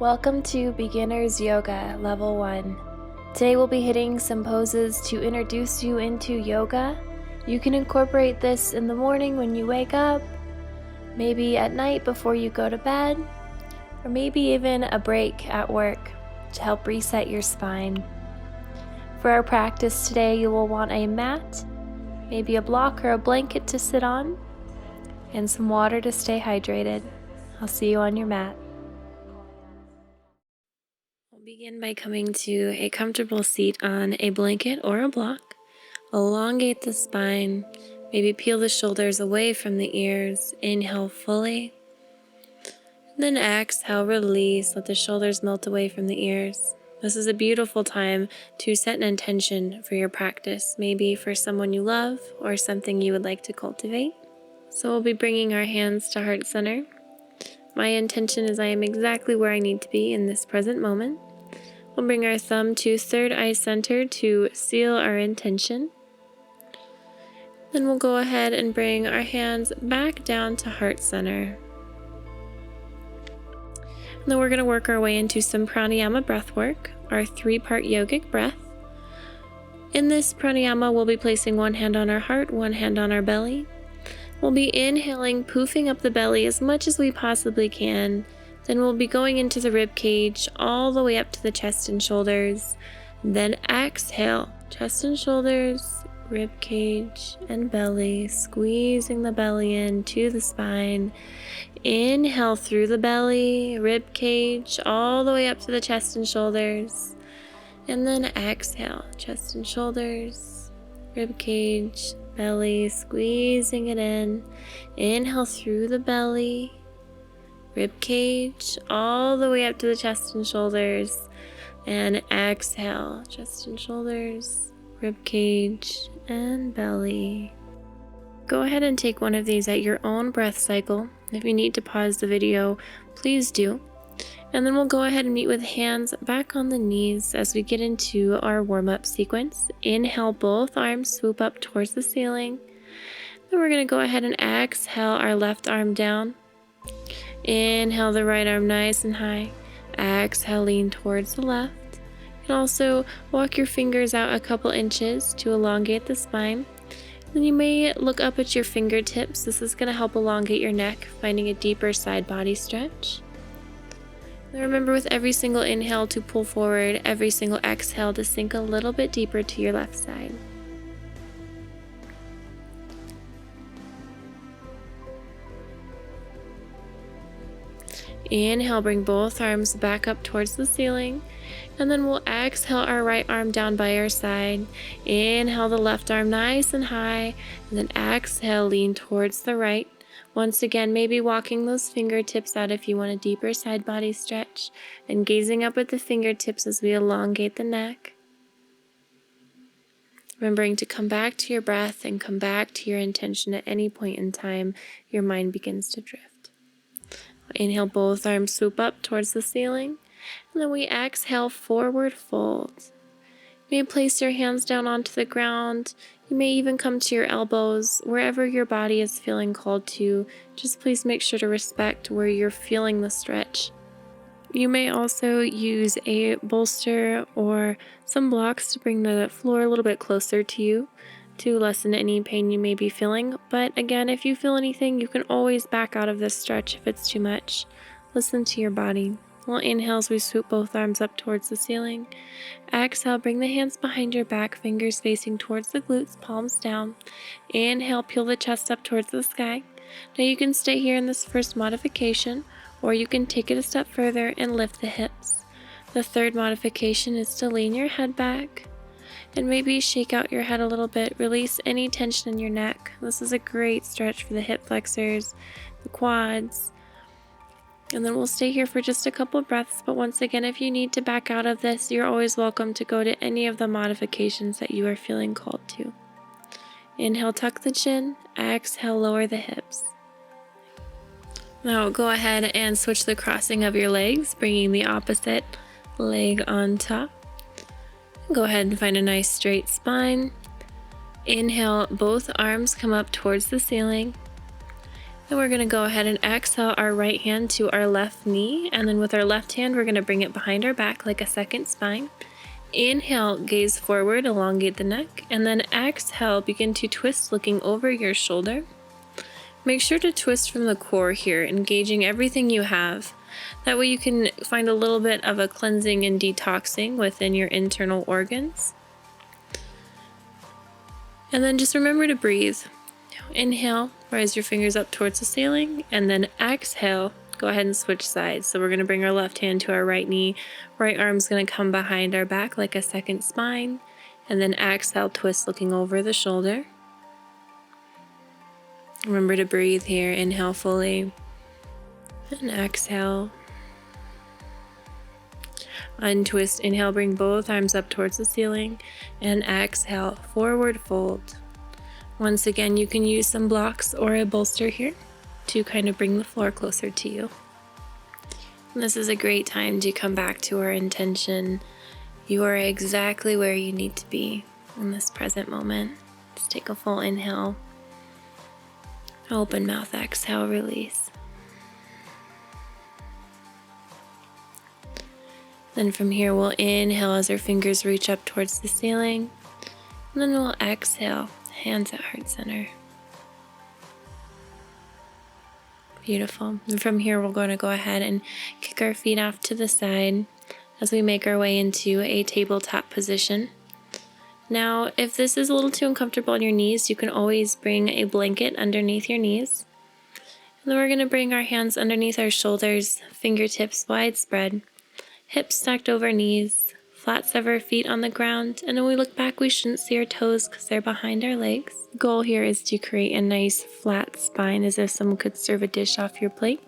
Welcome to Beginner's Yoga Level 1. Today we'll be hitting some poses to introduce you into yoga. You can incorporate this in the morning when you wake up, maybe at night before you go to bed, or maybe even a break at work to help reset your spine. For our practice today, you will want a mat, maybe a block or a blanket to sit on, and some water to stay hydrated. I'll see you on your mat. Begin by coming to a comfortable seat on a blanket or a block. Elongate the spine, maybe peel the shoulders away from the ears. Inhale fully. Then exhale, release, let the shoulders melt away from the ears. This is a beautiful time to set an intention for your practice, maybe for someone you love or something you would like to cultivate. So we'll be bringing our hands to heart center. My intention is I am exactly where I need to be in this present moment. We'll bring our thumb to third eye center to seal our intention. Then we'll go ahead and bring our hands back down to heart center. And then we're going to work our way into some pranayama breath work, our 3-part yogic breath. In this pranayama, we'll be placing one hand on our heart, one hand on our belly. We'll be inhaling, poofing up the belly as much as we possibly can. Then we'll be going into the rib cage all the way up to the chest and shoulders. Then exhale, chest and shoulders, rib cage and belly, squeezing the belly into the spine. Inhale through the belly, rib cage, all the way up to the chest and shoulders. And then exhale, chest and shoulders, rib cage, belly, squeezing it in. Inhale through the belly, rib cage, all the way up to the chest and shoulders, and exhale, chest and shoulders, rib cage, and belly. Go ahead and take one of these at your own breath cycle. If you need to pause the video, please do. And then we'll go ahead and meet with hands back on the knees as we get into our warm-up sequence. Inhale, both arms swoop up towards the ceiling. Then we're going to go ahead and exhale our left arm down. Inhale the right arm nice and high. Exhale, lean towards the left. And also walk your fingers out a couple inches to elongate the spine. Then you may look up at your fingertips. This is going to help elongate your neck, finding a deeper side body stretch. And remember with every single inhale to pull forward, every single exhale to sink a little bit deeper to your left side. Inhale, bring both arms back up towards the ceiling, and then we'll exhale our right arm down by our side. Inhale the left arm nice and high, and then exhale, lean towards the right. Once again, maybe walking those fingertips out if you want a deeper side body stretch, and gazing up at the fingertips as we elongate the neck. Remembering to come back to your breath and come back to your intention at any point in time your mind begins to drift. Inhale, both arms swoop up towards the ceiling, and then we exhale, forward fold. You may place your hands down onto the ground. You may even come to your elbows, wherever your body is feeling called to. Just please make sure to respect where you're feeling the stretch. You may also use a bolster or some blocks to bring the floor a little bit closer to you to lessen any pain you may be feeling. But again, if you feel anything, you can always back out of this stretch if it's too much. Listen to your body. We'll inhale as we swoop both arms up towards the ceiling. Exhale, bring the hands behind your back, fingers facing towards the glutes, palms down. Inhale, peel the chest up towards the sky. Now you can stay here in this first modification, or you can take it a step further and lift the hips. The third modification is to lean your head back and maybe shake out your head a little bit. Release any tension in your neck. This is a great stretch for the hip flexors, the quads. And then we'll stay here for just a couple breaths, but once again, if you need to back out of this, you're always welcome to go to any of the modifications that you are feeling called to. Inhale, tuck the chin. Exhale, lower the hips. Now go ahead and switch the crossing of your legs, bringing the opposite leg on top. Go ahead and find a nice straight spine. Inhale, both arms come up towards the ceiling. Then we're going to go ahead and exhale our right hand to our left knee, and then with our left hand, we're going to bring it behind our back like a second spine. Inhale, gaze forward, elongate the neck, and then exhale, begin to twist looking over your shoulder. Make sure to twist from the core here, engaging everything you have. That way you can find a little bit of a cleansing and detoxing within your internal organs. And then just remember to breathe. Inhale, rise your fingers up towards the ceiling, and then exhale, go ahead and switch sides. So we're going to bring our left hand to our right knee. Right arm's going to come behind our back like a second spine. And then exhale, twist looking over the shoulder. Remember to breathe here. Inhale fully. And exhale. Untwist. Inhale, bring both arms up towards the ceiling. And exhale, forward fold. Once again, you can use some blocks or a bolster here to kind of bring the floor closer to you. And this is a great time to come back to our intention. You are exactly where you need to be in this present moment. Just take a full inhale. Open mouth, exhale, release. Then from here, we'll inhale as our fingers reach up towards the ceiling. And then we'll exhale, hands at heart center. Beautiful. And from here, we're going to go ahead and kick our feet off to the side as we make our way into a tabletop position. Now, if this is a little too uncomfortable on your knees, you can always bring a blanket underneath your knees. And then we're going to bring our hands underneath our shoulders, fingertips widespread, hips stacked over knees, flats of our feet on the ground. And when we look back, we shouldn't see our toes because they're behind our legs. The goal here is to create a nice flat spine as if someone could serve a dish off your plate.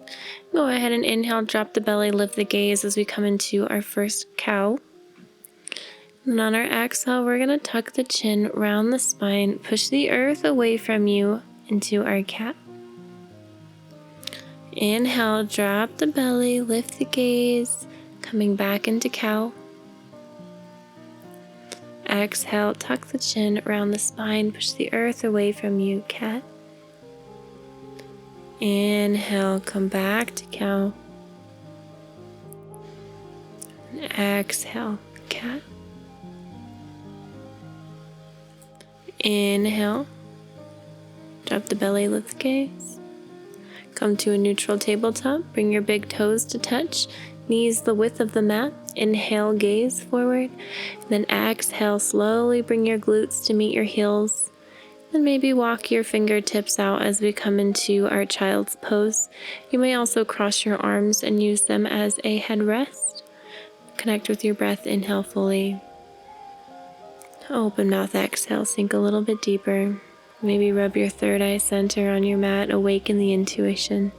Go ahead and inhale, drop the belly, lift the gaze as we come into our first cow. And on our exhale, we're going to tuck the chin, round the spine, push the earth away from you into our cat. Inhale, drop the belly, lift the gaze, coming back into cow. Exhale, tuck the chin, round the spine, push the earth away from you, cat. Inhale, come back to cow. And exhale, cat. Inhale, drop the belly, lift the gaze. Come to a neutral tabletop, bring your big toes to touch, knees the width of the mat. Inhale, gaze forward. Then exhale, slowly bring your glutes to meet your heels. Then maybe walk your fingertips out as we come into our child's pose. You may also cross your arms and use them as a headrest. Connect with your breath, inhale fully. Open mouth, exhale, sink a little bit deeper. Maybe rub your third eye center on your mat, awaken the intuition.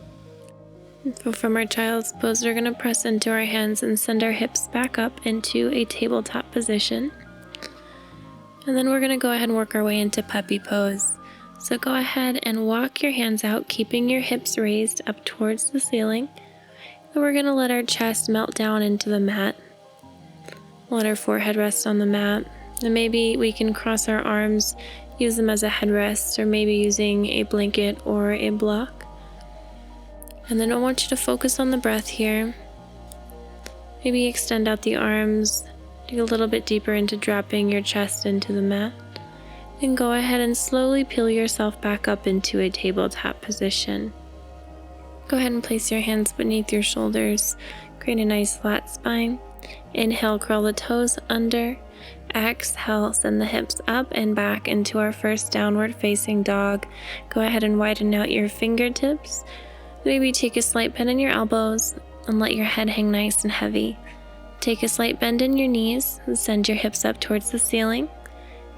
So from our child's pose, we're going to press into our hands and send our hips back up into a tabletop position. And then we're going to go ahead and work our way into puppy pose. So go ahead and walk your hands out, keeping your hips raised up towards the ceiling. And we're going to let our chest melt down into the mat. Let our forehead rest on the mat. And maybe we can cross our arms, use them as a headrest, or maybe using a blanket or a block. And then I want you to focus on the breath here. Maybe extend out the arms, dig a little bit deeper into dropping your chest into the mat. And go ahead and slowly peel yourself back up into a tabletop position. Go ahead and place your hands beneath your shoulders. Create a nice flat spine. Inhale, curl the toes under. Exhale, send the hips up and back into our first downward facing dog. Go ahead and widen out your fingertips. Maybe take a slight bend in your elbows and let your head hang nice and heavy. Take a slight bend in your knees and send your hips up towards the ceiling.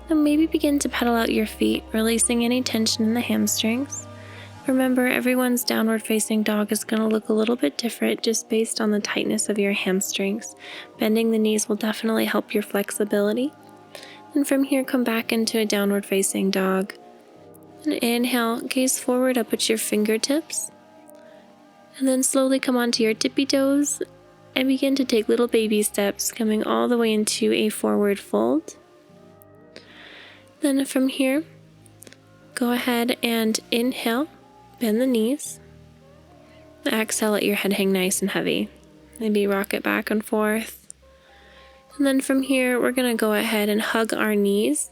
Then maybe begin to pedal out your feet, releasing any tension in the hamstrings. Remember, everyone's downward facing dog is going to look a little bit different just based on the tightness of your hamstrings. Bending the knees will definitely help your flexibility. And from here, come back into a downward facing dog. And inhale, gaze forward up at your fingertips. And then slowly come onto your tippy toes and begin to take little baby steps, coming all the way into a forward fold. Then from here, go ahead and inhale, bend the knees. Exhale, let your head hang nice and heavy. Maybe rock it back and forth. And then from here, we're going to go ahead and hug our knees.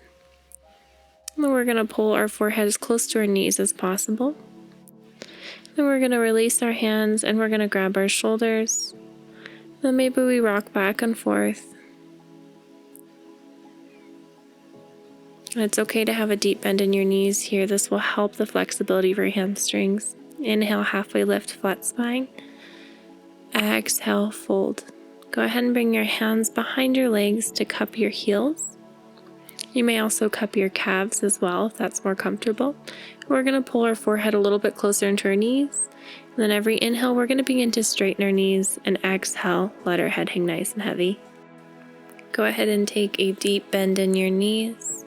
And then we're going to pull our forehead as close to our knees as possible. Then we're going to release our hands and we're going to grab our shoulders. Then maybe we rock back and forth. It's okay to have a deep bend in your knees here. This will help the flexibility of your hamstrings. Inhale, halfway lift, flat spine. Exhale, fold. Go ahead and bring your hands behind your legs to cup your heels. You may also cup your calves as well if that's more comfortable. We're going to pull our forehead a little bit closer into our knees. And then every inhale, we're going to begin to straighten our knees, and exhale, let our head hang nice and heavy. Go ahead and take a deep bend in your knees.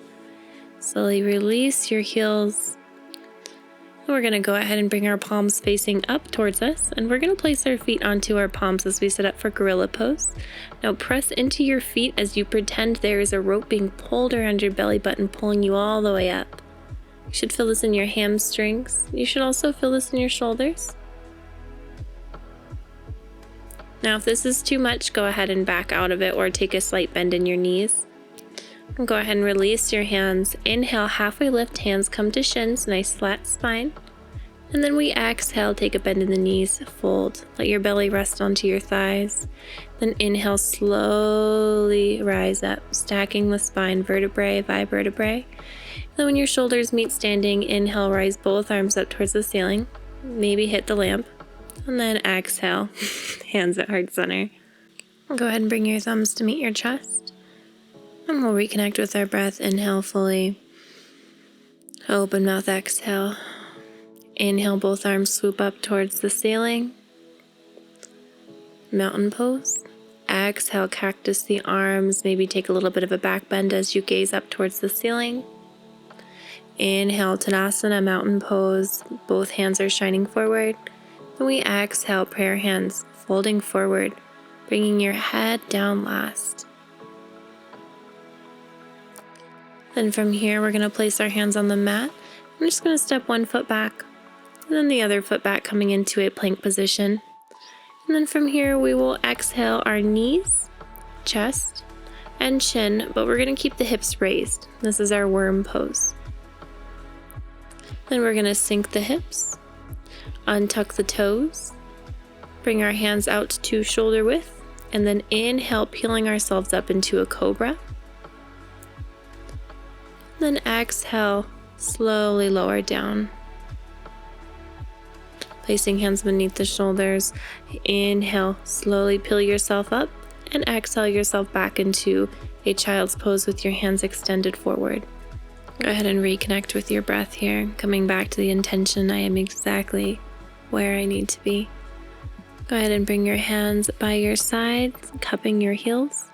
Slowly release your heels. We're going to go ahead and bring our palms facing up towards us, and we're going to place our feet onto our palms as we set up for gorilla pose. Now press into your feet as you pretend there is a rope being pulled around your belly button, pulling you all the way up. You should feel this in your hamstrings. You should also feel this in your shoulders. Now if this is too much, go ahead and back out of it or take a slight bend in your knees. And go ahead and release your hands. Inhale, halfway lift, hands come to shins, nice flat spine. And then we exhale, take a bend in the knees, fold. Let your belly rest onto your thighs. Then inhale, slowly rise up, stacking the spine, vertebrae by vertebrae. Then when your shoulders meet standing, inhale, rise both arms up towards the ceiling. Maybe hit the lamp. And then exhale, hands at heart center. Go ahead and bring your thumbs to meet your chest. And we'll reconnect with our breath. Inhale fully. Open mouth, exhale. Inhale, both arms swoop up towards the ceiling. Mountain pose. Exhale, cactus the arms. Maybe take a little bit of a back bend as you gaze up towards the ceiling. Inhale, Tadasana, mountain pose. Both hands are shining forward. Then we exhale, prayer hands, folding forward, bringing your head down last. Then from here, we're going to place our hands on the mat. I'm just going to step one foot back, and then the other foot back, coming into a plank position. And then from here, we will exhale our knees, chest, and chin, but we're going to keep the hips raised. This is our worm pose. Then we're going to sink the hips, untuck the toes, bring our hands out to shoulder width, and then inhale, peeling ourselves up into a cobra. Then exhale, slowly lower down. Placing hands beneath the shoulders. Inhale, slowly peel yourself up, and exhale yourself back into a child's pose with your hands extended forward. Go ahead and reconnect with your breath here, coming back to the intention, I am exactly where I need to be. Go ahead and bring your hands by your sides, cupping your heels.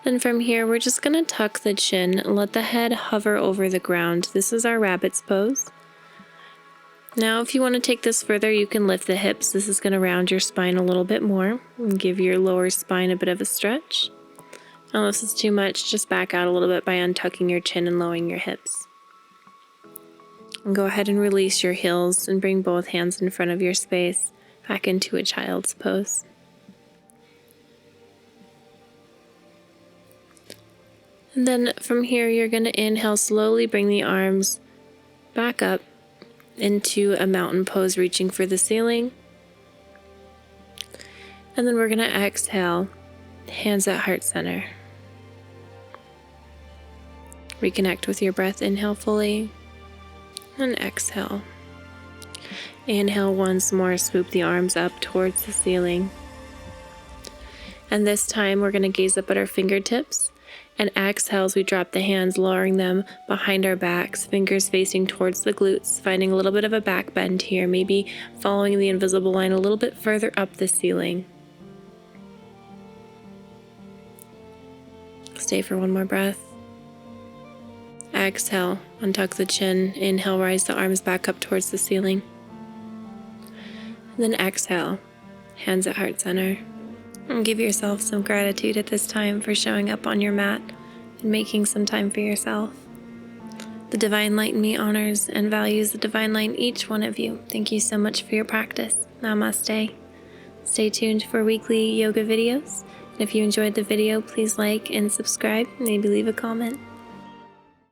Then from here, we're just going to tuck the chin and let the head hover over the ground. This is our rabbit's pose. Now, if you want to take this further, you can lift the hips. This is going to round your spine a little bit more and give your lower spine a bit of a stretch. Now, if this is too much, just back out a little bit by untucking your chin and lowering your hips. And go ahead and release your heels and bring both hands in front of your space back into a child's pose. And then from here, you're going to inhale, slowly bring the arms back up into a mountain pose, reaching for the ceiling. And then we're going to exhale, hands at heart center. Reconnect with your breath. Inhale fully, and exhale. Inhale once more, swoop the arms up towards the ceiling. And this time, we're going to gaze up at our fingertips. And exhale as we drop the hands, lowering them behind our backs, fingers facing towards the glutes, finding a little bit of a back bend here, maybe following the invisible line a little bit further up the ceiling. Stay for one more breath. Exhale, untuck the chin. Inhale, rise the arms back up towards the ceiling. And then exhale, hands at heart center. And give yourself some gratitude at this time for showing up on your mat and making some time for yourself. The Divine Light in me honors and values the Divine Light in each one of you. Thank you so much for your practice. Namaste. Stay tuned for weekly yoga videos. And if you enjoyed the video, please like and subscribe. Maybe leave a comment.